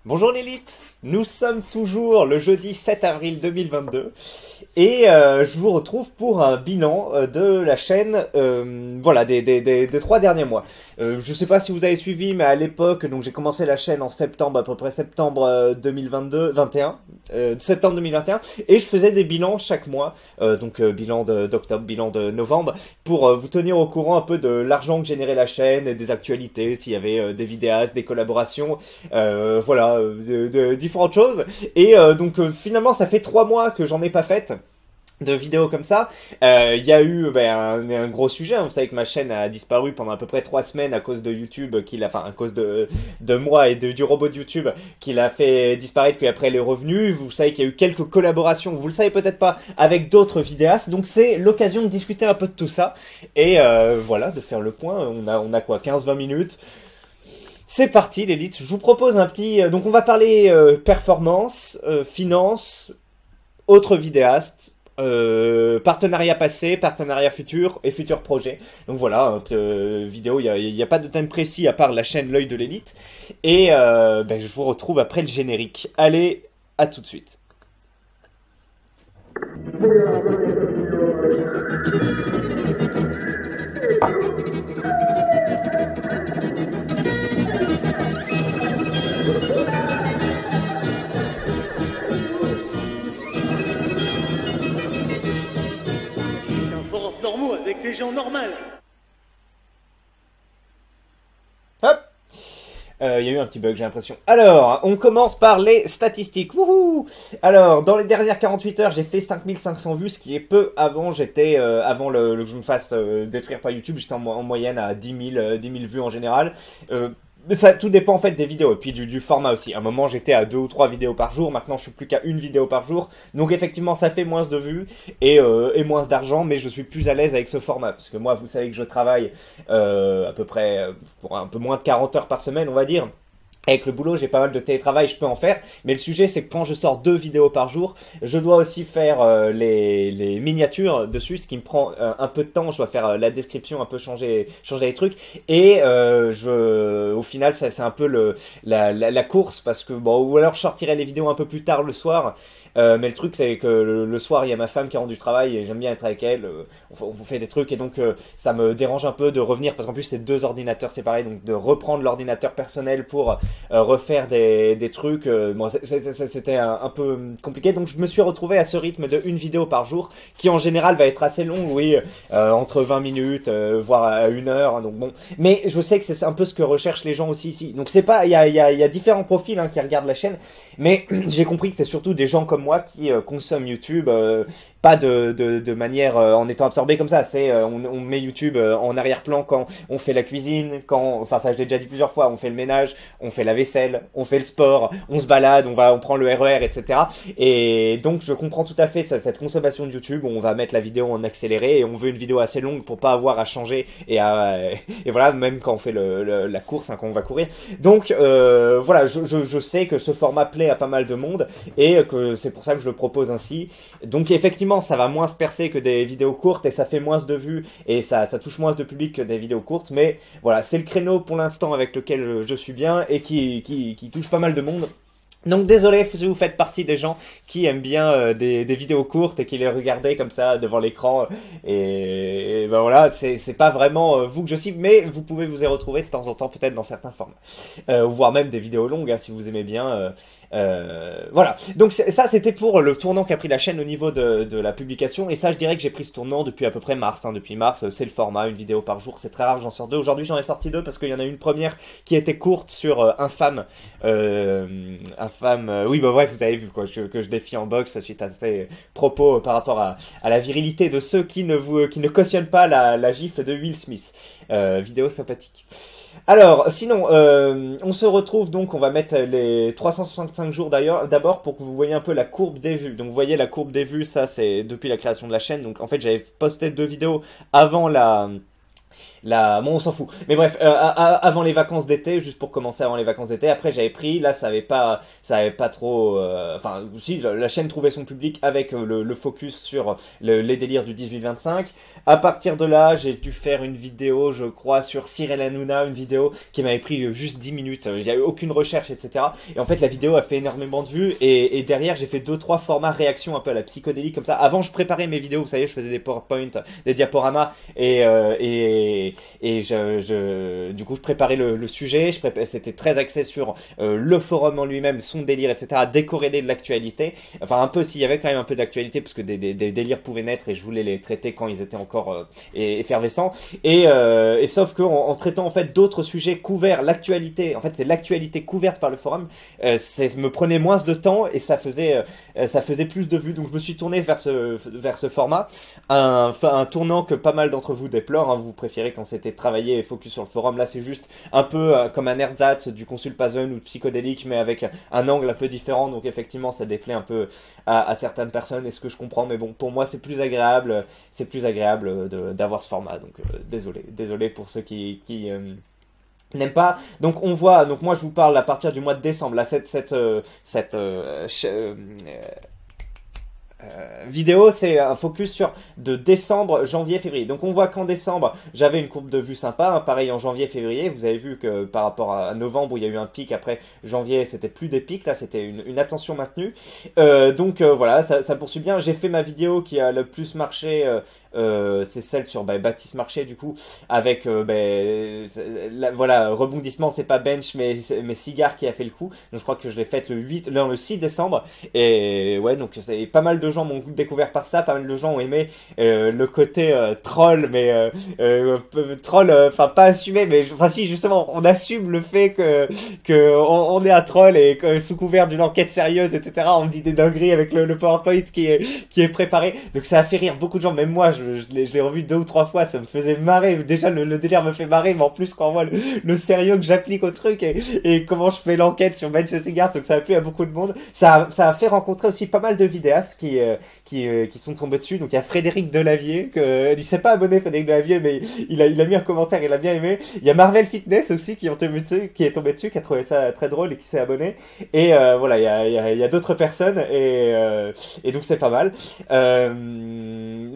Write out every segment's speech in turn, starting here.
Bonjour Lilith, nous sommes toujours le jeudi 7 avril 2022 et je vous retrouve pour un bilan de la chaîne voilà, des 3 derniers mois. Je sais pas si vous avez suivi, mais à l'époque, donc j'ai commencé la chaîne en septembre, à peu près septembre 21, septembre 2021, et je faisais des bilans chaque mois, donc bilan d'octobre, bilan de novembre, pour vous tenir au courant un peu de l'argent que générait la chaîne, des actualités, s'il y avait des vidéastes, des collaborations, voilà, de différentes choses. Et donc finalement, ça fait 3 mois que j'en ai pas fait de vidéos comme ça. Il y a eu un gros sujet, hein. Vous savez que ma chaîne a disparu pendant à peu près 3 semaines à cause de YouTube, enfin à cause de moi et du robot de YouTube qui l'a fait disparaître, puis après elle est revenue. Vous savez qu'il y a eu quelques collaborations, vous le savez peut-être pas, avec d'autres vidéastes, donc c'est l'occasion de discuter un peu de tout ça, et voilà, de faire le point. On a quoi, 15-20 minutes. C'est parti l'élite, je vous propose un petit... donc on va parler performance, finance, autres vidéastes, partenariat passé, partenariat futur et futur projet. Donc voilà, vidéo, il n'y a pas de thème précis à part la chaîne L'œil de l'élite. Et je vous retrouve après le générique. Allez, à tout de suite. Normaux avec des gens normaux. Hop, il y a eu un petit bug, j'ai l'impression. Alors, on commence par les statistiques. Wouhou! Alors, dans les dernières 48 heures, j'ai fait 5500 vues, ce qui est peu. Avant, j'étais, avant que je me fasse détruire par YouTube, j'étais en moyenne à 10 000 vues en général. Mais ça, tout dépend en fait des vidéos et puis du format aussi. À un moment, j'étais à 2 ou 3 vidéos par jour. Maintenant, je suis plus qu'à une vidéo par jour. Donc effectivement, ça fait moins de vues et moins d'argent, mais je suis plus à l'aise avec ce format. Parce que moi, vous savez que je travaille à peu près pour un peu moins de 40 heures par semaine, on va dire. Avec le boulot, j'ai pas mal de télétravail, je peux en faire. Mais le sujet, c'est que quand je sors 2 vidéos par jour, je dois aussi faire les miniatures dessus, ce qui me prend un peu de temps. Je dois faire la description, un peu changer les trucs. Et au final, c'est un peu la course, parce que bon, ou alors je sortirai les vidéos un peu plus tard le soir. Mais le truc, c'est que le soir, il y a ma femme qui rentre du travail et j'aime bien être avec elle. On fait des trucs et donc ça me dérange un peu de revenir, parce qu'en plus c'est 2 ordinateurs séparés, donc de reprendre l'ordinateur personnel pour refaire des trucs. Bon, c'était un peu compliqué, donc je me suis retrouvé à ce rythme de une vidéo par jour, qui en général va être assez long, oui, entre 20 minutes, voire à 1 heure. Hein, donc bon, mais je sais que c'est un peu ce que recherchent les gens aussi ici. Donc c'est pas, il y a différents profils qui regardent la chaîne, mais j'ai compris que c'est surtout des gens comme moi qui consomment YouTube, pas de manière en étant absorbé comme ça. C'est on met YouTube en arrière-plan quand on fait la cuisine, enfin ça je l'ai déjà dit plusieurs fois, on fait le ménage, on fait la vaisselle, on fait le sport, on se balade, on prend le RER, etc. Et donc je comprends tout à fait cette consommation de YouTube où on va mettre la vidéo en accéléré et on veut une vidéo assez longue pour pas avoir à changer et voilà, même quand on fait la course, quand on va courir. Donc voilà, je sais que ce format plaît à pas mal de monde et que c'est pour ça que je le propose ainsi. Donc effectivement, ça va moins se percer que des vidéos courtes et ça fait moins de vues et ça touche moins de public que des vidéos courtes. Mais voilà, c'est le créneau pour l'instant avec lequel je suis bien et qui touche pas mal de monde. Donc désolé si vous faites partie des gens qui aiment bien des vidéos courtes et qui les regardez comme ça devant l'écran et ben voilà, c'est pas vraiment vous que je cible, mais vous pouvez vous y retrouver de temps en temps peut-être dans certains formats, ou voire même des vidéos longues si vous aimez bien. Voilà, donc ça c'était pour le tournant qu'a pris la chaîne au niveau de la publication, et ça je dirais que j'ai pris ce tournant depuis à peu près mars. Depuis mars, c'est le format, une vidéo par jour, c'est très rare, j'en sors 2. Aujourd'hui j'en ai sorti 2 parce qu'il y en a une première qui était courte sur Infâme. Oui bah bref, vous avez vu quoi, que je défie en boxe suite à ces propos par rapport à la virilité de ceux qui ne cautionnent pas la gifle de Will Smith. Vidéo sympathique. Alors, sinon, on se retrouve donc, on va mettre les 365 jours d'abord pour que vous voyez un peu la courbe des vues. Donc vous voyez la courbe des vues, ça c'est depuis la création de la chaîne. Donc en fait j'avais posté 2 vidéos avant bon, on s'en fout. Mais bref, avant les vacances d'été, juste pour commencer avant les vacances d'été, après j'avais pris, là ça avait pas trop, enfin, si, la chaîne trouvait son public avec le focus sur les délires du 18-25. À partir de là, j'ai dû faire une vidéo, je crois, sur Cyril Hanouna, une vidéo qui m'avait pris juste 10 minutes. J'avais aucune recherche, etc. Et en fait, la vidéo a fait énormément de vues. Et derrière, j'ai fait 2-3 formats réaction un peu à la psychodélie comme ça. Avant, je préparais mes vidéos, vous savez, je faisais des PowerPoint, des diaporamas. Du coup, je préparais le sujet. C'était très axé sur le forum en lui-même, son délire, etc. Décorrélé de l'actualité. Enfin, un peu, s'il y avait quand même un peu d'actualité, parce que des délires pouvaient naître et je voulais les traiter quand ils étaient encore effervescents. Et sauf que en traitant en fait d'autres sujets couverts, l'actualité, en fait c'est l'actualité couverte par le forum, me prenait moins de temps et ça faisait plus de vues. Donc je me suis tourné vers ce format, un tournant que pas mal d'entre vous déplorent, hein. Vous préférez quand c'était travaillé et focus sur le forum. Là c'est juste un peu comme un ersatz du Consul-Puzzle ou de psychodélique, mais avec un angle un peu différent. Donc effectivement ça déplaît un peu à certaines personnes, et ce que je comprends, mais bon, pour moi c'est plus agréable d'avoir ce format. Donc désolé pour ceux qui n'aiment pas. Donc on voit, donc moi je vous parle à partir du mois de décembre. Là vidéo, c'est un focus sur de décembre, janvier, février. Donc on voit qu'en décembre, j'avais une courbe de vue sympa, hein. Pareil en janvier, février. Vous avez vu que par rapport à novembre, où il y a eu un pic, après janvier, c'était plus des pics. Là, c'était une attention maintenue. Voilà, ça poursuit bien. J'ai fait ma vidéo qui a le plus marché. C'est celle sur Baptiste Marché, du coup, avec voilà, rebondissement, c'est pas bench mais cigare qui a fait le coup. Donc je crois que je l'ai faite le 6 décembre, et ouais, donc c'est pas mal de gens m'ont découvert par ça, pas mal de gens ont aimé le côté troll, mais troll, enfin pas assumé, mais enfin si, justement on assume le fait que on est un troll, et que sous couvert d'une enquête sérieuse, etc., on dit des dingueries avec le PowerPoint qui est préparé. Donc ça a fait rire beaucoup de gens, même moi je l'ai revu 2 ou 3 fois, ça me faisait marrer. Déjà le délire me fait marrer, mais en plus quand on voit le sérieux que j'applique au truc, et comment je fais l'enquête sur Bench Cigars, donc ça a plu à beaucoup de monde. Ça a fait rencontrer aussi pas mal de vidéastes qui sont tombés dessus. Donc il y a Frédéric Delavier, il s'est pas abonné, Frédéric Delavier, mais il a mis un commentaire, il a bien aimé. Il y a Marvel Fitness aussi qui est tombé dessus, qui a trouvé ça très drôle et qui s'est abonné. Et voilà, il y a d'autres personnes, et donc c'est pas mal.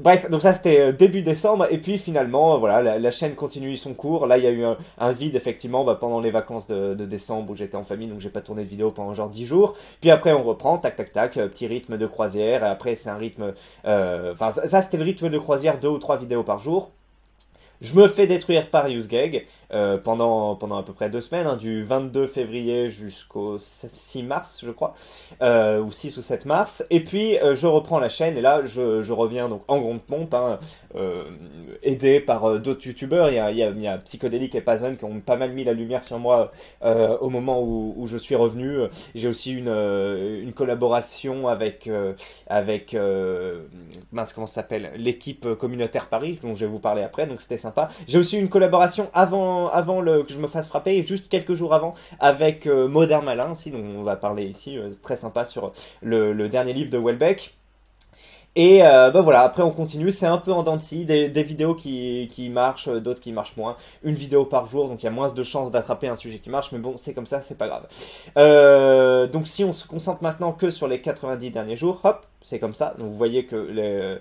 Bref, donc ça c'était début décembre, et puis finalement voilà, la chaîne continue son cours. Là il y a eu un vide effectivement pendant les vacances de décembre où j'étais en famille, donc j'ai pas tourné de vidéo pendant genre 10 jours. Puis après on reprend, tac tac tac, petit rythme de croisière, et après c'est un rythme, enfin ça c'était le rythme de croisière, 2 ou 3 vidéos par jour. Je me fais détruire par UseGag pendant à peu près 2 semaines, hein, du 22 février jusqu'au 6 mars, je crois, ou 6 ou 7 mars. Et puis je reprends la chaîne, et là je reviens donc en grande pompe, hein, aidé par d'autres youtubeurs. Il y a Psychodélique et Pazon qui ont pas mal mis la lumière sur moi au moment où je suis revenu. J'ai aussi une collaboration avec mince, comment ça s'appelle, l'équipe communautaire Paris, dont je vais vous parler après, donc c'était sympa. J'ai aussi une collaboration avant que je me fasse frapper, juste quelques jours avant, avec Modern Malin aussi, dont on va parler ici, très sympa, sur le dernier livre de Welbeck. Et voilà, après on continue, c'est un peu en dents de scie, des vidéos qui marchent, d'autres qui marchent moins. Une vidéo par jour, donc il y a moins de chances d'attraper un sujet qui marche, mais bon, c'est comme ça, c'est pas grave. Donc si on se concentre maintenant que sur les 90 derniers jours, hop, c'est comme ça. Donc vous voyez que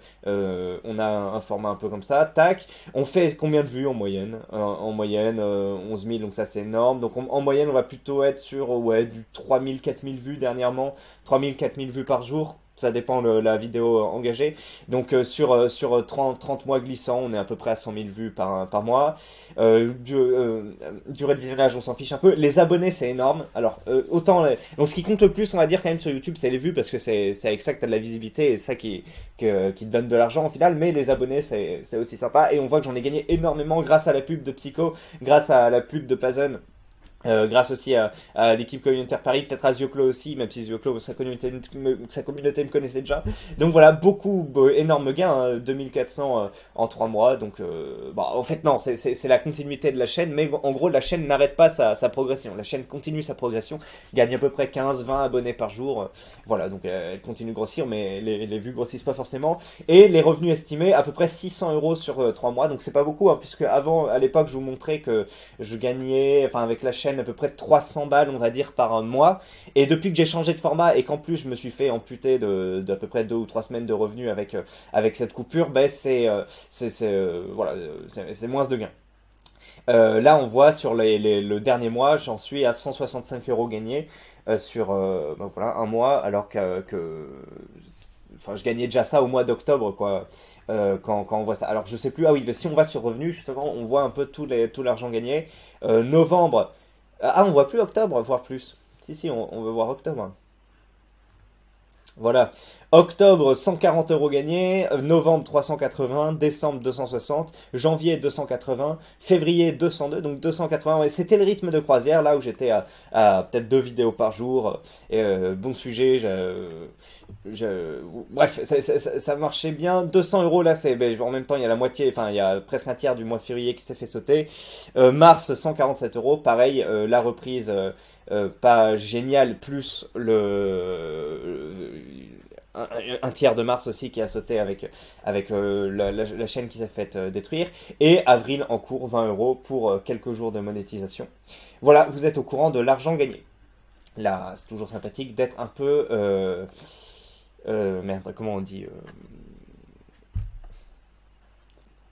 on a un format un peu comme ça, tac. On fait combien de vues en moyenne? En moyenne, 11 000, donc ça c'est énorme. Donc en moyenne, on va plutôt être sur du 3 000, 4 000 vues dernièrement, 3 000, 4 000 vues par jour. Ça dépend la vidéo engagée. Donc sur 30 mois glissants, on est à peu près à 100 000 vues par mois. Durée de visionnage, on s'en fiche un peu. Les abonnés, c'est énorme. Alors, donc ce qui compte le plus, on va dire quand même sur YouTube, c'est les vues, parce que c'est avec ça que tu as de la visibilité, et ça qui te donne de l'argent au final. Mais les abonnés, c'est aussi sympa. Et on voit que j'en ai gagné énormément grâce à la pub de Psycho, grâce à la pub de Pazon, Grâce aussi à l'équipe communautaire Paris, peut-être à Zioclo aussi, même si Zioclo, sa communauté me connaissait déjà. Donc voilà, beaucoup, énorme gain, hein, 2400 en 3 mois. Donc, bon, en fait, non, c'est la continuité de la chaîne, mais en gros, la chaîne n'arrête pas sa progression. La chaîne continue sa progression, gagne à peu près 15-20 abonnés par jour. Voilà, donc elle continue de grossir, mais les vues grossissent pas forcément. Et les revenus estimés, à peu près 600 euros sur 3 mois, donc c'est pas beaucoup, hein, puisque avant, à l'époque, je vous montrais que je gagnais, enfin avec la chaîne, à peu près 300 balles, on va dire, par un mois. Et depuis que j'ai changé de format et qu'en plus je me suis fait amputer d'à peu près 2 ou 3 semaines de revenus avec cette coupure, ben voilà, c'est moins de gains. Là, on voit sur le dernier mois, j'en suis à 165 euros gagnés sur ben voilà, un mois, alors enfin, je gagnais déjà ça au mois d'octobre, quoi, quand on voit ça. Alors, je sais plus, ah oui, mais si on va sur revenus, justement, on voit un peu tout l'argent gagné. Novembre, ah, on voit plus octobre, voire plus. Si, on veut voir octobre. Voilà. Octobre, 140 euros gagnés. Novembre, 380. Décembre, 260. Janvier, 280. Février, 202. Donc 280. Ouais, c'était le rythme de croisière, là où j'étais à peut-être 2 vidéos par jour. Bon sujet. Bref, ça marchait bien. 200 euros, là, en même temps, il y a la moitié, enfin, il y a presque un tiers du mois de février qui s'est fait sauter. Mars, 147 euros. Pareil, la reprise. Pas génial, plus un tiers de mars aussi qui a sauté avec la chaîne qui s'est fait détruire. Et avril en cours, 20 euros pour quelques jours de monétisation. Voilà, vous êtes au courant de l'argent gagné. Là, c'est toujours sympathique d'être un peu... merde, comment on dit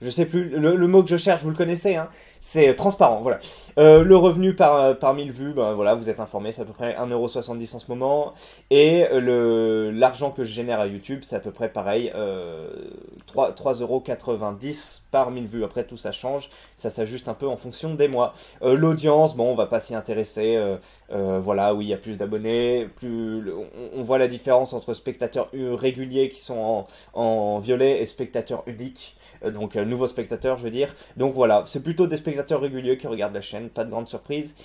je sais plus, le mot que je cherche, vous le connaissez, hein, c'est transparent, voilà. Le revenu par 1000 vues, ben voilà, vous êtes informé, c'est à peu près 1,70 € en ce moment. Et l'argent que je génère à YouTube, c'est à peu près pareil, 3,90 € par 1000 vues. Après, tout ça change, ça s'ajuste un peu en fonction des mois. L'audience, bon, on va pas s'y intéresser, voilà, oui, il y a plus d'abonnés, on voit la différence entre spectateurs réguliers qui sont en violet et spectateurs uniques. Donc nouveaux spectateurs je veux dire. Donc voilà, c'est plutôt des spectateurs réguliers qui regardent la chaîne, pas de grande surprise.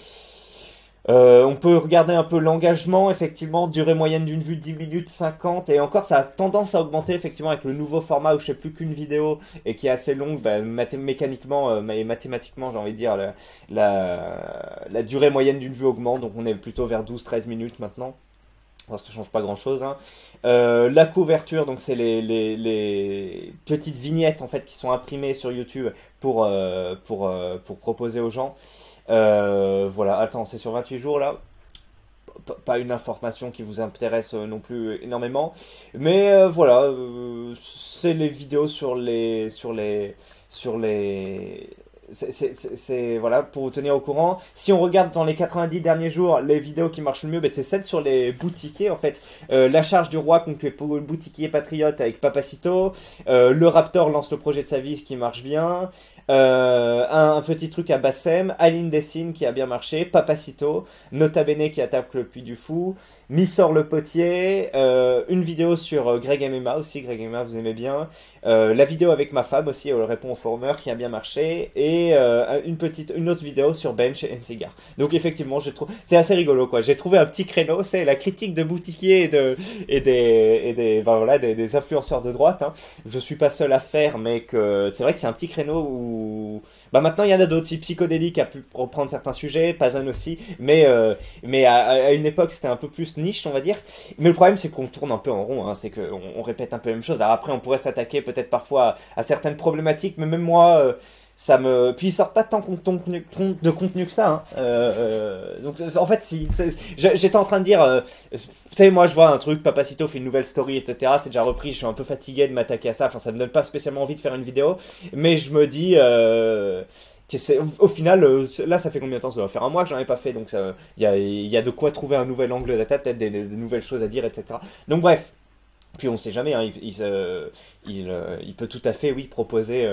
On peut regarder un peu l'engagement, effectivement, durée moyenne d'une vue 10 minutes 50, et encore ça a tendance à augmenter effectivement avec le nouveau format où je fais plus qu'une vidéo et qui est assez longue, bah, mécaniquement et mathématiquement j'ai envie de dire la durée moyenne d'une vue augmente, donc on est plutôt vers 12-13 minutes maintenant. Alors, ça change pas grand chose, hein. La couverture, donc c'est les petites vignettes en fait qui sont imprimées sur YouTube pour proposer aux gens. Voilà, attends, c'est sur 28 jours là. Pas une information qui vous intéresse non plus énormément, mais voilà, c'est les vidéos sur les voilà, pour vous tenir au courant. Si on regarde dans les 90 derniers jours, les vidéos qui marchent le mieux, ben, c'est celles sur les boutiquiers en fait. La charge du roi contre les boutiquiers patriotes avec Papacito. Le Raptor lance le projet de sa vie qui marche bien. Un petit truc à Bassem, Aline Dessine qui a bien marché, Papacito, Nota Bene qui attaque le Puy du Fou, Missor le Potier, une vidéo sur Greg MMA aussi, Greg MMA vous aimez bien, la vidéo avec ma femme aussi, elle répond au forumer qui a bien marché, et une autre vidéo sur Bench et Cigar. Donc effectivement, c'est assez rigolo quoi, j'ai trouvé un petit créneau, c'est la critique de boutiquiers voilà, des influenceurs de droite, hein. Je suis pas seul à faire, mais que c'est vrai que c'est un petit créneau où bah maintenant il y en a d'autres, si Psychodélique a pu reprendre certains sujets, Pazan aussi, mais à une époque c'était un peu plus niche on va dire. Mais le problème c'est qu'on tourne un peu en rond, hein, c'est qu'on répète un peu la même chose. Alors après on pourrait s'attaquer peut-être parfois à certaines problématiques, mais même moi puis ils sortent pas tant de contenu que ça, hein. Donc en fait si j'étais en train de dire tu sais, moi je vois un truc, Papacito fait une nouvelle story, etc. C'est déjà repris, je suis un peu fatigué de m'attaquer à ça, enfin ça me donne pas spécialement envie de faire une vidéo, mais je me dis au final, là ça fait combien de temps? Ça doit faire un mois que j'en ai pas fait, donc il y a de quoi trouver un nouvel angle d'attaque, peut-être des nouvelles choses à dire, etc. Donc bref, Puis on sait jamais, hein, il peut tout à fait, oui, proposer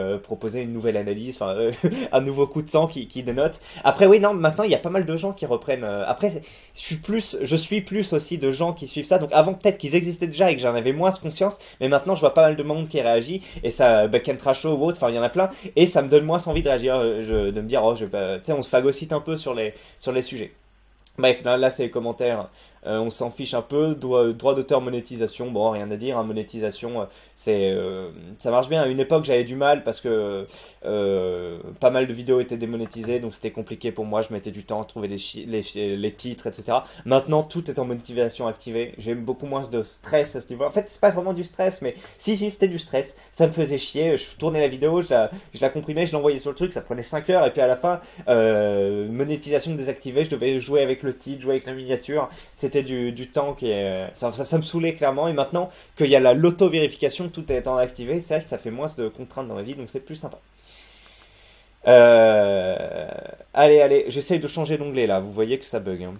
une nouvelle analyse, enfin, un nouveau coup de sang qui dénote. Après, oui, non, maintenant il y a pas mal de gens qui reprennent. Après, je suis plus aussi de gens qui suivent ça. Donc avant peut-être qu'ils existaient déjà et que j'en avais moins conscience, mais maintenant je vois pas mal de monde qui réagit et ça, Ken Trasho ou autre, enfin il y en a plein, et ça me donne moins envie de réagir, de me dire, oh, tu sais, on se phagocyte un peu sur les sujets. Bref, là c'est les commentaires. On s'en fiche un peu. Droit d'auteur, monétisation, bon, rien à dire. Hein, monétisation, ça marche bien. À une époque, j'avais du mal parce que pas mal de vidéos étaient démonétisées, donc c'était compliqué pour moi. Je mettais du temps à trouver les titres, etc. Maintenant, tout est en monétisation activée. J'ai beaucoup moins de stress à ce niveau. En fait, c'est pas vraiment du stress, mais si, c'était du stress. Ça me faisait chier. Je tournais la vidéo, je la comprimais, je l'envoyais sur le truc. Ça prenait 5 heures, et puis à la fin, monétisation désactivée. Je devais jouer avec le titre, jouer avec la miniature. C'était du temps qui est... Ça me saoulait clairement, et maintenant qu'il y a l'auto-vérification, tout est en activé, c'est vrai que ça fait moins de contraintes dans la vie, donc c'est plus sympa. Allez, j'essaye de changer d'onglet là, vous voyez que ça bug. Hein.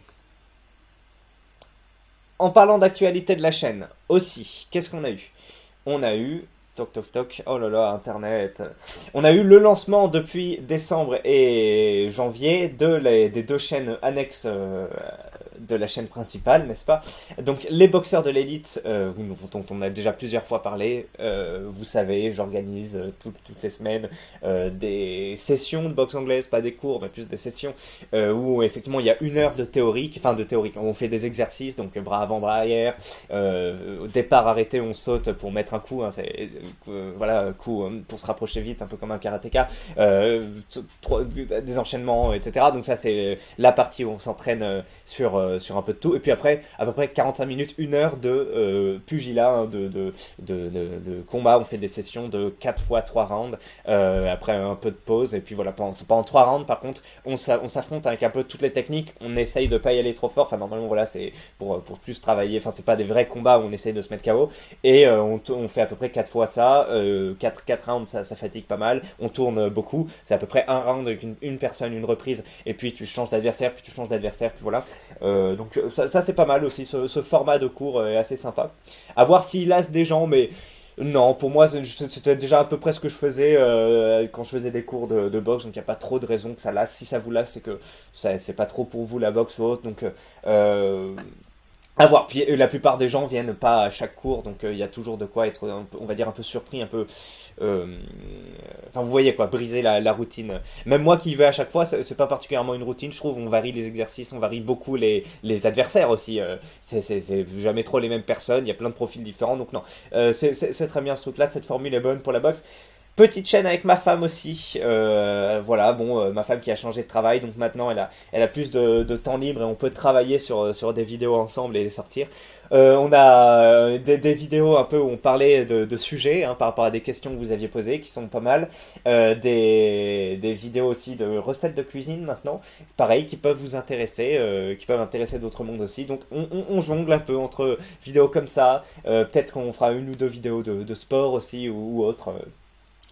En parlant d'actualité de la chaîne, aussi, qu'est-ce qu'on a eu? On a eu... Toc toc toc, oh là là, internet. On a eu le lancement depuis décembre et janvier des deux chaînes annexes de la chaîne principale, n'est-ce pas? Donc les boxeurs de l'élite, dont on a déjà plusieurs fois parlé, vous savez, j'organise toutes les semaines des sessions de boxe anglaise, pas des cours, mais plus des sessions, où effectivement il y a 1 heure de théorique, on fait des exercices, donc bras avant, bras arrière, au départ arrêté, on saute pour mettre un coup, hein, voilà, coup pour se rapprocher vite, un peu comme un karatéka, des enchaînements, etc. Donc ça c'est la partie où on s'entraîne sur un peu de tout, et puis après à peu près 45 minutes, 1 heure de pugilat, hein, de combat. On fait des sessions de 4 fois 3 rounds, après un peu de pause, et puis voilà, pendant 3 rounds par contre on s'affronte avec un peu toutes les techniques. On essaye de pas y aller trop fort, enfin normalement voilà, c'est pour plus travailler, enfin c'est pas des vrais combats où on essaye de se mettre KO, et on fait à peu près 4 fois ça, 4 rounds, ça fatigue pas mal, on tourne beaucoup, c'est à peu près un round avec une personne, une reprise, et puis tu changes d'adversaire, puis voilà. Donc ça c'est pas mal aussi, ce format de cours est assez sympa. À voir s'il lasse des gens, mais non, pour moi c'était déjà à peu près ce que je faisais quand je faisais des cours de boxe, donc il n'y a pas trop de raison que ça lasse. Si ça vous lasse, c'est que c'est pas trop pour vous la boxe ou autre, donc à voir. Puis la plupart des gens viennent pas à chaque cours, donc il y a toujours de quoi être, on va dire, un peu surpris, un peu... Enfin, vous voyez quoi, briser la routine. Même moi qui y vais à chaque fois, c'est pas particulièrement une routine, je trouve. On varie les exercices, on varie beaucoup les adversaires aussi. C'est jamais trop les mêmes personnes, il y a plein de profils différents, donc non. C'est très bien ce truc-là, cette formule est bonne pour la boxe. Petite chaîne avec ma femme aussi, voilà, bon, ma femme qui a changé de travail, donc maintenant elle a plus de temps libre et on peut travailler sur des vidéos ensemble et les sortir. On a des vidéos un peu où on parlait de sujets, hein, par rapport à des questions que vous aviez posées, qui sont pas mal. Des vidéos aussi de recettes de cuisine maintenant, pareil, qui peuvent vous intéresser, qui peuvent intéresser d'autres mondes aussi. Donc on jongle un peu entre vidéos comme ça, peut-être qu'on fera 1 ou 2 vidéos de sport aussi ou autre.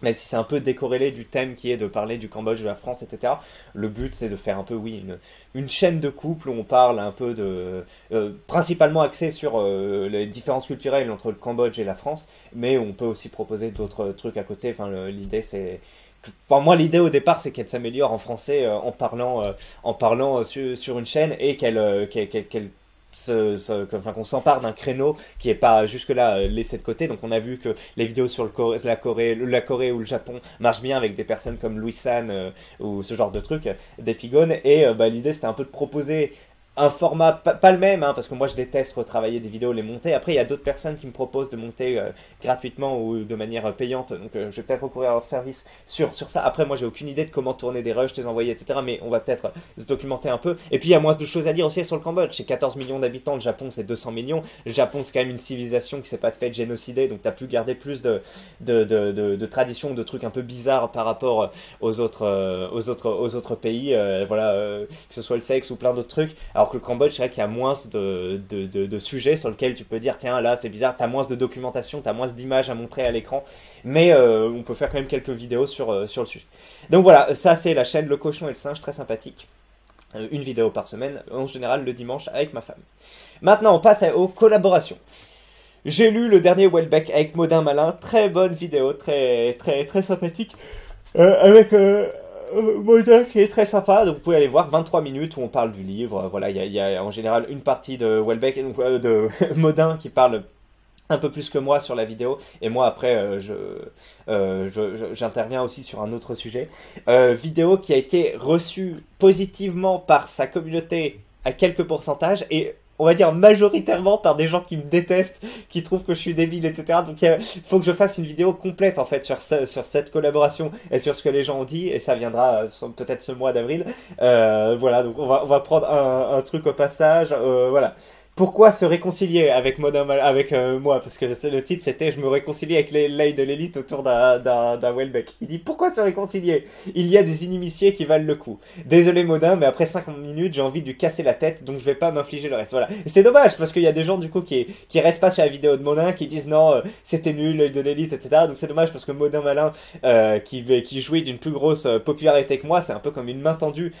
Même si c'est un peu décorrélé du thème qui est de parler du Cambodge, de la France, etc. Le but c'est de faire un peu, oui, une chaîne de couple où on parle un peu de... principalement axé sur les différences culturelles entre le Cambodge et la France, mais on peut aussi proposer d'autres trucs à côté. Enfin, l'idée c'est... Enfin, moi l'idée au départ c'est qu'elle s'améliore en français en parlant sur une chaîne, et qu'elle qu'on s'empare d'un créneau qui est pas jusque-là laissé de côté. Donc on a vu que les vidéos sur la Corée ou le Japon marchent bien avec des personnes comme Louis San ou ce genre de trucs, d'Epigones, et l'idée c'était un peu de proposer un format pas le même, hein, parce que moi je déteste retravailler des vidéos, les monter. Après il y a d'autres personnes qui me proposent de monter gratuitement ou de manière payante, donc je vais peut-être recourir à leur service sur ça. Après moi j'ai aucune idée de comment tourner des rushs, les envoyer, etc. Mais on va peut-être se documenter un peu. Et puis il y a moins de choses à dire aussi sur le Cambodge. C'est 14 millions d'habitants, le Japon c'est 200 millions. Le Japon c'est quand même une civilisation qui s'est pas fait génocider, donc t'as pu garder plus de traditions, de trucs un peu bizarres par rapport aux autres pays, voilà, que ce soit le sexe ou plein d'autres trucs. Alors que le Cambodge, c'est vrai qu'il y a moins de sujets sur lesquels tu peux dire tiens là c'est bizarre, t'as moins de documentation, t'as moins d'images à montrer à l'écran, mais on peut faire quand même quelques vidéos sur le sujet. Donc voilà, ça c'est la chaîne Le Cochon et le Singe, très sympathique. Une vidéo par semaine, en général le dimanche avec ma femme. Maintenant on passe aux collaborations. J'ai lu le dernier Welbeck avec Modin Malin, très bonne vidéo, très sympathique, avec Modin qui est très sympa, donc vous pouvez aller voir 23 minutes où on parle du livre. Voilà, il y a en général une partie de Welbeck et donc de Modin qui parle un peu plus que moi sur la vidéo, et moi après j'interviens aussi sur un autre sujet. Vidéo qui a été reçue positivement par sa communauté à quelques pourcentages, et on va dire majoritairement par des gens qui me détestent, qui trouvent que je suis débile, etc. Donc il faut que je fasse une vidéo complète en fait sur cette collaboration et sur ce que les gens ont dit, et ça viendra peut-être ce mois d'avril. Voilà, donc on va prendre un truc au passage. Voilà. Pourquoi se réconcilier avec avec moi? Parce que le titre c'était Je me réconcilie avec l'œil de l'élite autour d'un Welbeck. Il dit pourquoi se réconcilier? Il y a des initiés qui valent le coup. Désolé Modin, mais après 5 minutes j'ai envie de lui casser la tête, donc je vais pas m'infliger le reste. Voilà. Et c'est dommage parce qu'il y a des gens du coup qui restent pas sur la vidéo de Modin, qui disent non, c'était nul, l'œil de l'élite, etc. Donc c'est dommage parce que Modin Malin, qui jouit d'une plus grosse popularité que moi, c'est un peu comme une main tendue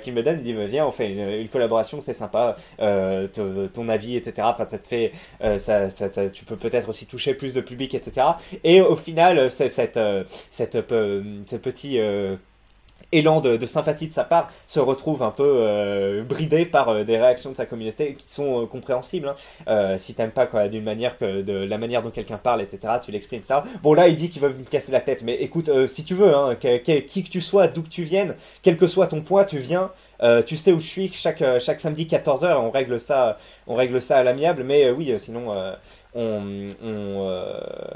qui me donne, il dit viens on fait une collaboration, c'est sympa. Ton avis, etc. Enfin, ça te fait, tu peux peut-être aussi toucher plus de public, etc. Et au final, ce petit élan de sympathie de sa part se retrouve un peu bridé par des réactions de sa communauté qui sont compréhensibles. Hein. Si t'aimes pas quoi, d'une manière que de la manière dont quelqu'un parle, etc., tu l'exprimes ça. Bon là, il dit qu'il veut me casser la tête, mais écoute, si tu veux, hein, qui que tu sois, d'où que tu viennes, quel que soit ton poids, tu viens. Tu sais où je suis chaque samedi 14h, on règle ça à l'amiable, mais oui, sinon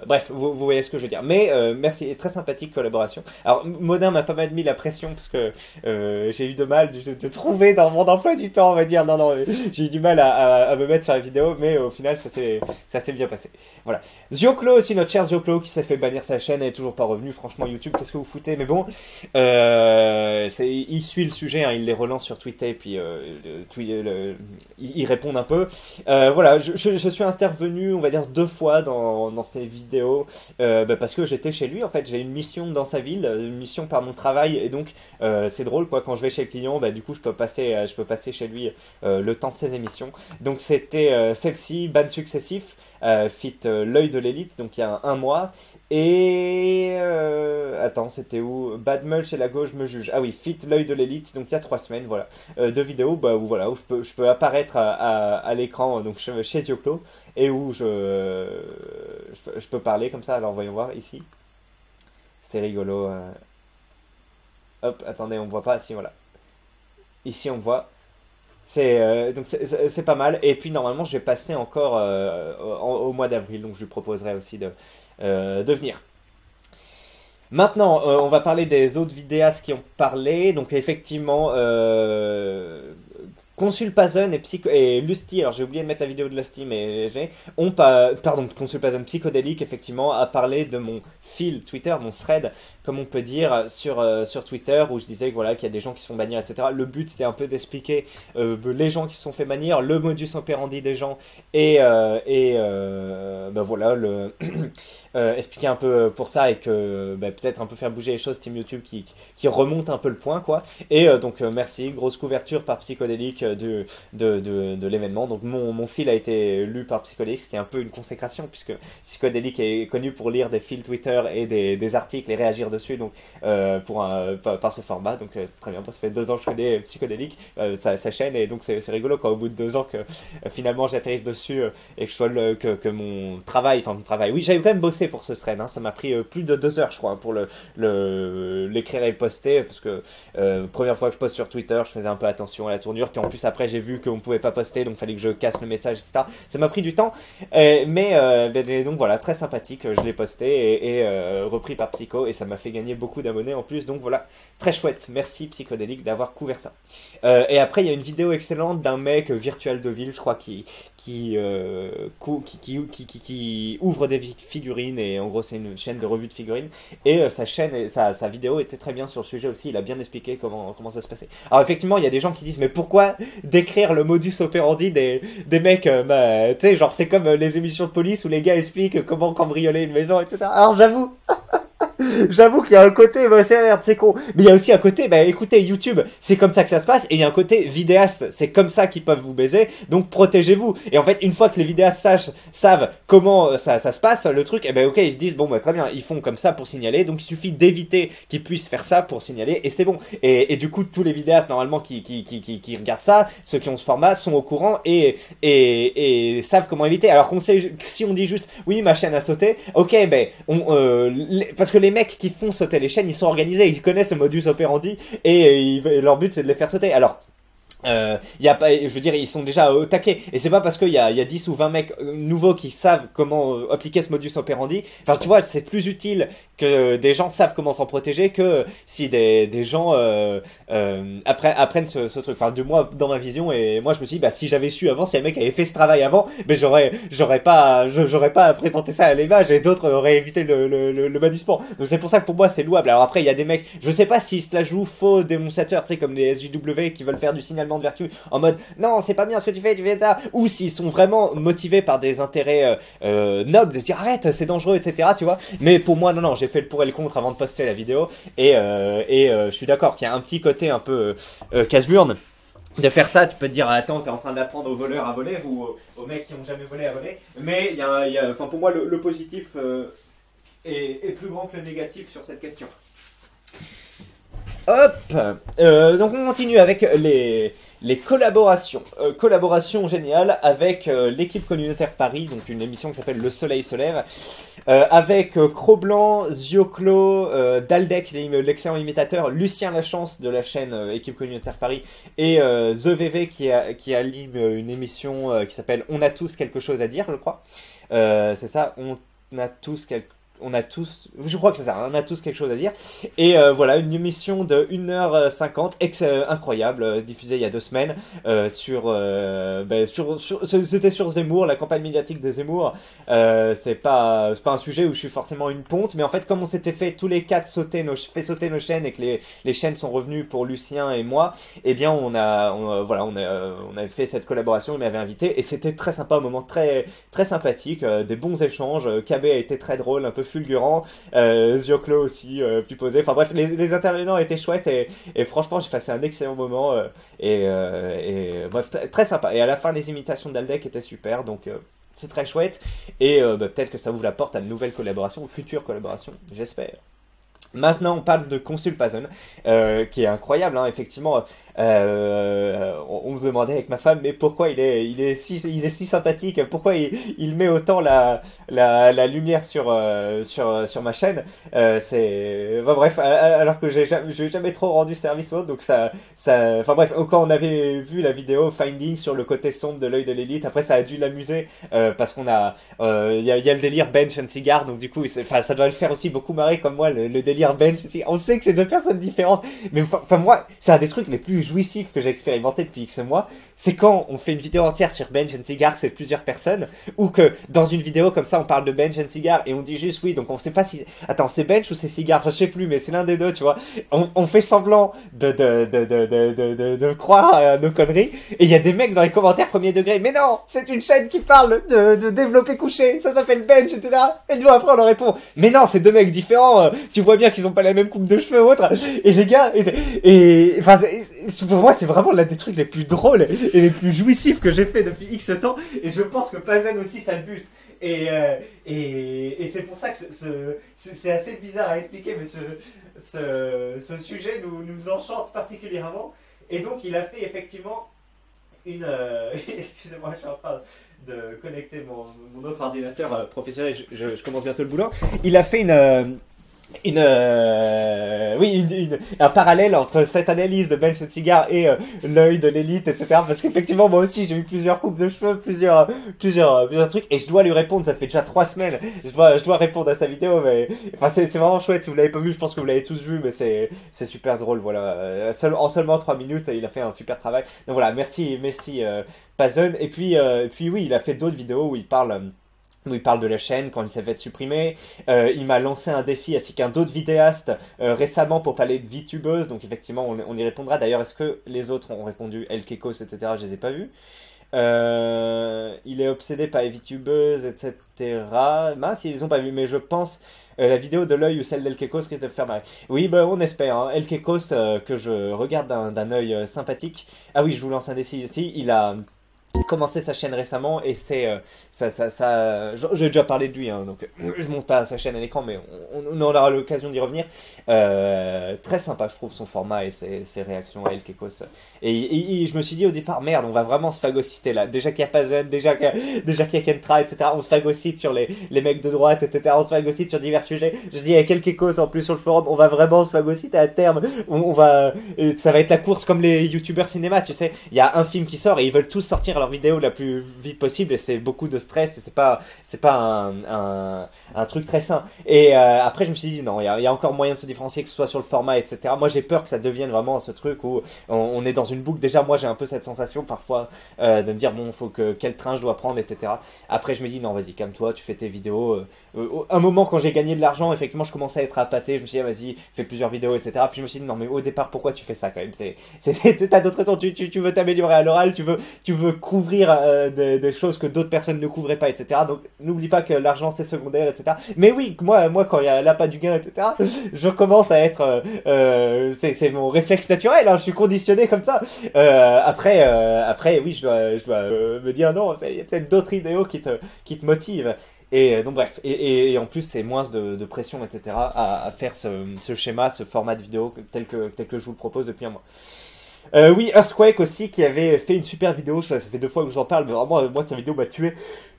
bref, vous voyez ce que je veux dire. Mais merci, très sympathique collaboration. Alors Modin m'a pas mal mis la pression parce que j'ai eu de mal de trouver dans mon emploi du temps, on va dire. Non, j'ai eu du mal à me mettre sur la vidéo, mais au final ça s'est bien passé. Voilà. Zioclo aussi, notre cher Zioclo qui s'est fait bannir sa chaîne et est toujours pas revenu. Franchement YouTube, qu'est-ce que vous foutez? Mais bon, il suit le sujet, hein, il les relance sur Twitter et puis ils répondent un peu. Voilà, je suis intervenu, on va dire 2 fois dans ces vidéos parce que j'étais chez lui. En fait, j'ai une mission dans sa ville, une mission par mon travail, et donc c'est drôle quoi. Quand je vais chez le client, du coup je peux passer chez lui le temps de ses émissions. Donc c'était celle-ci, ban successif, fit l'œil de l'élite, donc il y a un mois. Et attends, c'était où? Bad Mulch et la gauche me juge. Ah oui, fit l'œil de l'élite, donc il y a 3 semaines, voilà. 2 vidéos où je peux apparaître à l'écran, donc chez Dioclo, et où je peux parler comme ça. Alors voyons voir ici. C'est rigolo. Hop, attendez, on voit pas. Si, voilà. Ici on voit. Donc c'est pas mal. Et puis normalement je vais passer encore au mois d'avril, donc je lui proposerai aussi de venir. Maintenant, on va parler des autres vidéastes qui ont parlé. Donc effectivement, Consulpazen et Lusty, alors j'ai oublié de mettre la vidéo de Lusty, mais pardon, Consulpazen Psychodélique, effectivement, a parlé de mon fil Twitter, mon thread, comme on peut dire, sur Twitter, où je disais que, voilà, qu'il y a des gens qui se font bannir, etc. Le but, c'était un peu d'expliquer les gens qui se sont fait bannir, le modus operandi des gens, et voilà, expliquer un peu pour ça, et que peut-être un peu faire bouger les choses, Team YouTube qui remonte un peu le point, quoi. Et donc merci, grosse couverture par Psychodélique de l'événement. Donc mon fil a été lu par Psychodélique, ce qui est un peu une consécration, puisque Psychodélique est connu pour lire des fils Twitter et des articles et réagir dessus, donc par ce format. Donc c'est très bien, ça fait 2 ans que je connais Psychodélique, sa chaîne, et donc c'est rigolo quoi, au bout de 2 ans que finalement j'atterrisse dessus, et que je sois que mon travail, oui, j'avais quand même bossé pour ce thread, hein. Ça m'a pris plus de 2 heures je crois, hein, pour l'écrire et le poster, parce que première fois que je poste sur Twitter, je faisais un peu attention à la tournure, puis en plus après j'ai vu qu'on pouvait pas poster, donc fallait que je casse le message, etc. Ça m'a pris du temps, mais donc voilà, très sympathique, je l'ai posté et repris par Psycho, et ça m'a fait gagner beaucoup d'abonnés en plus, donc voilà, très chouette. Merci Psychodélique d'avoir couvert ça. Et après il y a une vidéo excellente d'un mec Virtual de Ville, je crois, qui ouvre des figurines, et en gros c'est une chaîne de revue de figurines, et sa vidéo était très bien sur le sujet aussi, il a bien expliqué comment ça se passait. Alors effectivement il y a des gens qui disent mais pourquoi décrire le modus operandi des mecs, tu sais, genre c'est comme les émissions de police où les gars expliquent comment cambrioler une maison, etc. Alors j'avoue J'avoue qu'il y a un côté, bah, c'est merde, c'est con. Mais il y a aussi un côté, bah écoutez, YouTube, c'est comme ça que ça se passe. Et il y a un côté vidéaste, c'est comme ça qu'ils peuvent vous baiser. Donc protégez-vous. Et en fait, une fois que les vidéastes savent comment ça se passe, le truc, eh ben ok, ils se disent, bon bah très bien, ils font comme ça pour signaler. Donc il suffit d'éviter qu'ils puissent faire ça pour signaler. Et c'est bon. Et du coup, tous les vidéastes, normalement, qui regardent ça, ceux qui ont ce format, sont au courant et savent comment éviter. Alors qu'on sait, si on dit juste, oui, ma chaîne a sauté, ok, ben, parce que les mecs qui font sauter les chaînes, ils sont organisés, ils connaissent le modus operandi et leur but c'est de les faire sauter. Alors, y a pas, je veux dire, ils sont déjà au taquet. Et c'est pas parce qu'il y a 10 ou 20 mecs nouveaux qui savent comment appliquer ce modus operandi. Enfin, tu vois, c'est plus utile que des gens savent comment s'en protéger que si des gens apprennent ce truc. Enfin, de moi, dans ma vision, et moi je me suis dit, bah si j'avais su avant, si un mec avait fait ce travail avant, mais j'aurais pas présenté ça à l'image et d'autres auraient évité le bannissement. Donc c'est pour ça que pour moi c'est louable. Alors après, il y a des mecs, je sais pas s'ils se la jouent faux dénonciateurs, tu sais, comme les SJW qui veulent faire du signalement de vertu en mode non, c'est pas bien ce que tu fais ça, ou s'ils sont vraiment motivés par des intérêts nobles de dire arrête, c'est dangereux, etc. Tu vois. Mais pour moi, non, j'ai fait le pour et le contre avant de poster la vidéo et je suis d'accord qu'il y a un petit côté un peu casse-burne de faire ça. Tu peux te dire attends, t'es en train d'apprendre aux voleurs à voler ou aux mecs qui ont jamais volé à voler, mais enfin pour moi le positif est plus grand que le négatif sur cette question. Hop, donc on continue avec les collaborations. Collaboration géniale avec l'équipe communautaire Paris, donc une émission qui s'appelle Le Soleil se lève, avec Cro-Blanc, Zioclo, Daldec, l'excellent imitateur, Lucien Lachance de la chaîne équipe communautaire Paris, et The VV qui anime une émission qui s'appelle On a tous quelque chose à dire, je crois. C'est ça, on a tous, je crois que c'est ça, on a tous quelque chose à dire. Et voilà, une émission de 1h50, incroyable, diffusée il y a 2 semaines, c'était sur Zemmour, la campagne médiatique de Zemmour. C'est pas un sujet où je suis forcément une ponte, mais en fait, comme on s'était fait tous les 4 sauter nos chaînes et que les chaînes sont revenues pour Lucien et moi, eh bien, on avait fait cette collaboration, il m'avait invité, et c'était très sympa, un moment très, très sympathique, des bons échanges. KB a été très drôle, un peu fulgurant, Zioclo aussi, plus posé. Enfin bref, les intervenants étaient chouettes et franchement j'ai passé un excellent moment bref, très sympa. Et à la fin les imitations d'Aldec étaient super, donc c'est très chouette et peut-être que ça ouvre la porte à de nouvelles collaborations, futures collaborations, j'espère. Maintenant, on parle de Consulpazon, qui est incroyable, hein, effectivement. On se demandait avec ma femme, mais pourquoi il est si sympathique, pourquoi il met autant la lumière sur ma chaîne. Enfin, bref, alors que j'ai jamais trop rendu service au autre, donc enfin bref, quand on avait vu la vidéo Finding sur le côté sombre de l'œil de l'élite, après ça a dû l'amuser, parce qu'on il y a le délire bench and cigar, donc du coup, enfin, ça doit le faire aussi beaucoup marrer comme moi, le délire bench. On sait que c'est 2 personnes différentes, mais enfin moi, c'est un des trucs les plus jouissif que j'ai expérimenté depuis X mois, c'est quand on fait une vidéo entière sur Bench and Cigar, c'est plusieurs personnes, ou que dans une vidéo comme ça on parle de Bench and Cigar et on dit juste oui, donc on sait pas si attends, c'est Bench ou c'est Cigar, enfin, je sais plus, mais c'est l'un des deux, tu vois. On fait semblant de croire à nos conneries, et il y a des mecs dans les commentaires premier degré, mais non, c'est une chaîne qui parle de développer couché, ça s'appelle Bench, etc. Et nous après on leur répond, mais non, c'est 2 mecs différents, tu vois bien qu'ils ont pas la même coupe de cheveux ou autre. Et les gars, enfin, pour moi, c'est vraiment l'un des trucs les plus drôles et les plus jouissifs que j'ai fait depuis X temps. Et je pense que Pazen aussi, ça le bute. Et c'est pour ça que c'est assez bizarre à expliquer, mais ce sujet nous enchante particulièrement. Et donc, il a fait effectivement une... excusez-moi, je suis en train de connecter mon autre ordinateur professionnel. Je commence bientôt le boulot. Il a fait un parallèle entre cette analyse de Bench and Cigar et l'œil de l'élite, etc. Parce qu'effectivement, moi aussi, j'ai eu plusieurs coupes de cheveux, plusieurs trucs, et je dois lui répondre. Ça fait déjà 3 semaines. Je dois répondre à sa vidéo, mais enfin, c'est vraiment chouette. Si vous l'avez pas vu, je pense que vous l'avez tous vu, mais c'est super drôle. Voilà, en seulement 3 minutes, il a fait un super travail. Donc voilà, merci, Pazon. Et puis oui, il a fait d'autres vidéos où il parle de la chaîne quand il s'est fait supprimer. Il m'a lancé un défi ainsi qu'un d'autres vidéastes récemment pour parler de VTubeuse. Donc effectivement, on y répondra. D'ailleurs, est-ce que les autres ont répondu? El Kekos, etc. Je les ai pas vus. Il il est obsédé par les VTubers, etc. Mince, ils les ont pas vus, mais je pense la vidéo de l'œil ou celle d'El Kekos risque de faire marrer. Oui, bah on espère. Hein. El Kekos, que je regarde d'un œil sympathique. Ah oui, je vous lance un défi ici. Il a commencé sa chaîne récemment et c'est j'ai déjà parlé de lui hein, donc je monte pas sa chaîne à l'écran mais on aura l'occasion d'y revenir. Très sympa je trouve son format et ses réactions à El Kekos et je me suis dit au départ merde on va vraiment se phagocyter là, déjà qu'il y a Pazen, déjà qu'il y a Kentra, etc. On se phagocyte sur les mecs de droite, etc. On se phagocyte sur divers sujets. Je dis avec El Kekos en plus sur le forum on va vraiment se phagocyter à terme. On va ça va être la course comme les youtubeurs cinéma, tu sais, il y a un film qui sort et ils veulent tous sortir leur vidéo la plus vite possible et c'est beaucoup de stress et c'est pas un truc très sain. Et après je me suis dit non, il y a encore moyen de se différencier, que ce soit sur le format, etc. Moi j'ai peur que ça devienne vraiment ce truc où on est dans une boucle. Déjà moi j'ai un peu cette sensation parfois de me dire bon faut que quel train je dois prendre, etc. Après je me dis non vas-y calme-toi, tu fais tes vidéos. Un moment quand j'ai gagné de l'argent effectivement je commençais à être appâté, je me suis dit ah, vas-y fais plusieurs vidéos, etc. Puis je me suis dit non mais au départ pourquoi tu fais ça quand même, t'as d'autres temps, tu veux t'améliorer à l'oral, tu veux couvrir des choses que d'autres personnes ne couvraient pas, etc. Donc n'oublie pas que l'argent c'est secondaire, etc. Mais oui, moi quand il y a l'appât du gain, etc. Je commence à être, c'est mon réflexe naturel, hein, je suis conditionné comme ça. Après oui, je dois me dire non, il y a peut-être d'autres idéaux qui te motivent. Et donc bref, et en plus c'est moins de pression, etc. à faire ce schéma, ce format de vidéo tel que je vous le propose depuis un mois. Oui, Earthquake aussi qui avait fait une super vidéo, ça fait 2 fois que je vous en parle, mais vraiment moi cette vidéo m'a tué.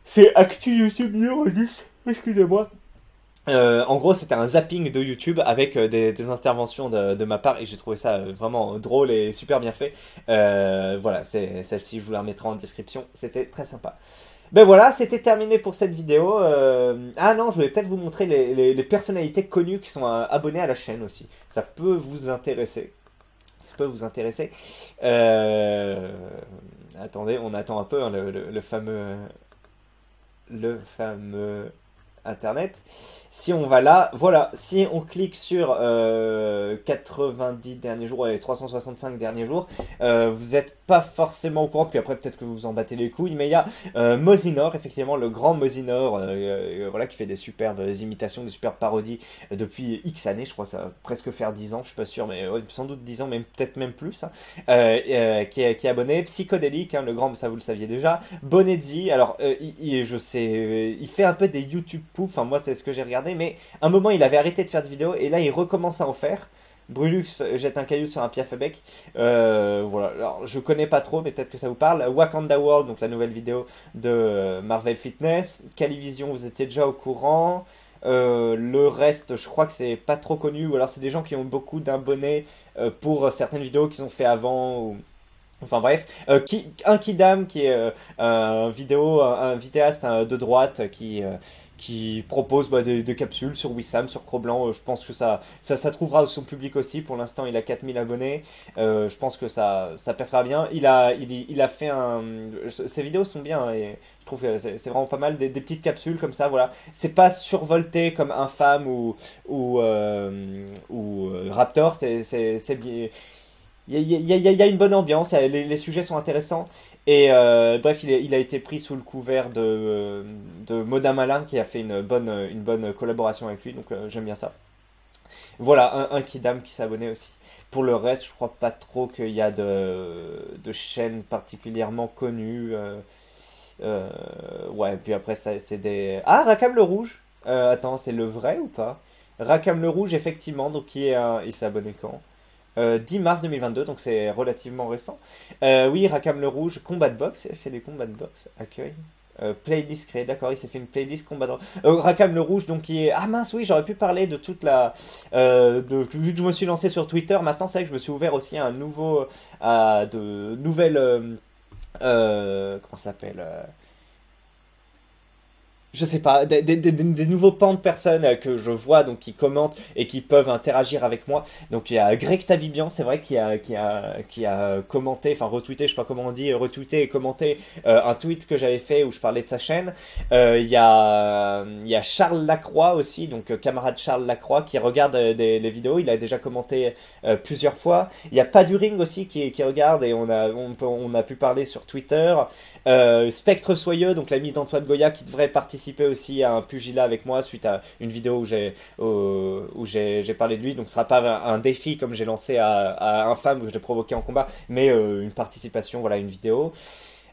C'est Actu YouTube numéro 10, excusez-moi. En gros, c'était un zapping de YouTube avec des interventions de ma part et j'ai trouvé ça vraiment drôle et super bien fait. Voilà, c'est celle-ci, je vous la remettrai en description. C'était très sympa. Ben voilà, c'était terminé pour cette vidéo. Ah non, je voulais peut-être vous montrer les personnalités connues qui sont abonnées à la chaîne aussi. Ça peut vous intéresser. Ça peut vous intéresser. Attendez, on attend un peu hein, le fameux Internet. Si on va là, voilà, si on clique sur 90 derniers jours et les 365 derniers jours, vous n'êtes pas forcément au courant, puis après peut-être que vous vous en battez les couilles, mais il y a Mosinor, effectivement, le grand Mosinor, voilà, qui fait des superbes imitations, des superbes parodies depuis X années, je crois que ça va presque faire 10 ans, je suis pas sûr, mais ouais, sans doute 10 ans, mais peut-être même plus, hein, qui est abonné, Psychodélique, hein, le grand, ça vous le saviez déjà, Bonezzi, alors je sais, il fait un peu des YouTube poop, enfin moi c'est ce que j'ai regardé, mais à un moment il avait arrêté de faire des vidéos et là il recommence à en faire. Brulux jette un caillou sur un piaf à bec. Voilà, alors je connais pas trop, mais peut-être que ça vous parle. Wakanda World, donc la nouvelle vidéo de Marvel Fitness. Calivision, vous étiez déjà au courant. Le reste, je crois que c'est pas trop connu, ou alors c'est des gens qui ont beaucoup d'abonnés pour certaines vidéos qu'ils ont fait avant. Enfin bref, un Kidam qui est un vidéaste de droite qui propose des capsules sur Wissam, sur Cro-Blanc. Je pense que ça trouvera son public aussi. Pour l'instant, il a 4000 abonnés. Je pense que ça percera bien. Il a fait ses vidéos sont bien et je trouve que c'est vraiment pas mal. Des petites capsules comme ça, voilà. C'est pas survolté comme Infâme ou Raptor. C'est bien. Il y a une bonne ambiance, les sujets sont intéressants. Et bref, il a été pris sous le couvert de Moda Malin qui a fait une bonne collaboration avec lui, donc j'aime bien ça. Voilà, un Kidam qui s'est abonné aussi. Pour le reste, je crois pas trop qu'il y a de chaînes particulièrement connues. Ouais, puis après, c'est des... Ah, Rakam le Rouge! Attends, c'est le vrai ou pas? Rakam le Rouge, effectivement, donc il s'est abonné quand? 10 mars 2022, donc c'est relativement récent. Oui, Rakam le Rouge, Combat de boxe, il fait des combats de boxe, accueil. Playlist créée, d'accord, il s'est fait une playlist combat de... Rakam le Rouge, donc qui est... Ah mince, oui, j'aurais pu parler de toute la... Vu que je me suis lancé sur Twitter, maintenant c'est vrai que je me suis ouvert aussi à un nouveau... à de nouvelles... comment ça s'appelle je sais pas, des nouveaux pans de personnes que je vois, donc qui commentent et qui peuvent interagir avec moi. Donc il y a Greg Tabibian, c'est vrai, qui a commenté, enfin retweeté, je sais pas comment on dit, retweeté et commenté un tweet que j'avais fait où je parlais de sa chaîne. Il y a Charles Lacroix aussi, donc camarade Charles Lacroix, qui regarde les vidéos, il a déjà commenté plusieurs fois. Il y a Paduring aussi qui regarde et on a pu parler sur Twitter. Spectre Soyeux, donc l'ami d'Antoine Goya, qui devrait participer aussi à un pugilat avec moi suite à une vidéo où j'ai parlé de lui. Donc ce sera pas un défi comme j'ai lancé à Infâme où je l'ai provoqué en combat, mais une participation, voilà, une vidéo.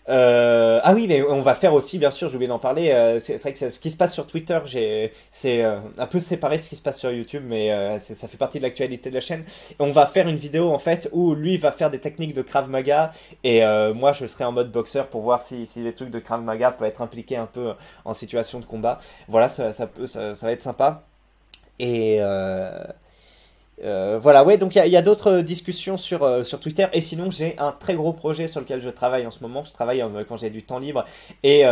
Ah oui, mais on va faire aussi, bien sûr, j'ai oublié d'en parler. C'est vrai que ce qui se passe sur Twitter, c'est un peu séparé de ce qui se passe sur YouTube, mais ça fait partie de l'actualité de la chaîne. On va faire une vidéo en fait où lui va faire des techniques de Krav Maga et moi je serai en mode boxeur pour voir si les trucs de Krav Maga peuvent être impliqués un peu en situation de combat. Voilà, ça va être sympa. Et voilà, ouais, donc il y a d'autres discussions sur Twitter, et sinon j'ai un très gros projet sur lequel je travaille en ce moment, je travaille quand j'ai du temps libre, et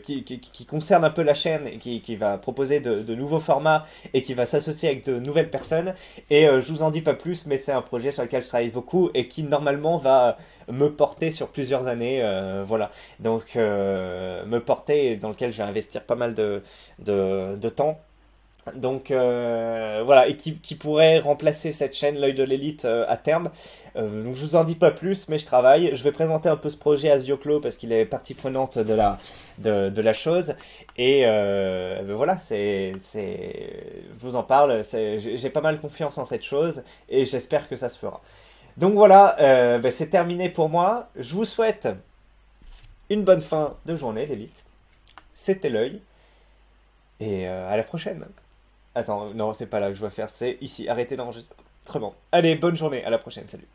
qui concerne un peu la chaîne, et qui va proposer de nouveaux formats, et qui va s'associer avec de nouvelles personnes, et je vous en dis pas plus, mais c'est un projet sur lequel je travaille beaucoup, et qui normalement va me porter sur plusieurs années, voilà, donc me porter, dans lequel je vais investir pas mal de temps. Donc voilà, et qui pourrait remplacer cette chaîne L'œil de l'élite à terme. Donc je vous en dis pas plus, mais je travaille. Je vais présenter un peu ce projet à Zioclo parce qu'il est partie prenante de la chose. Et ben voilà, je vous en parle. J'ai pas mal confiance en cette chose et j'espère que ça se fera. Donc voilà, ben c'est terminé pour moi. Je vous souhaite une bonne fin de journée, l'élite. C'était l'œil et à la prochaine. Attends, non, c'est pas là que je dois faire, c'est ici. Arrêtez d'enregistrer. Très bon. Allez, bonne journée, à la prochaine, salut.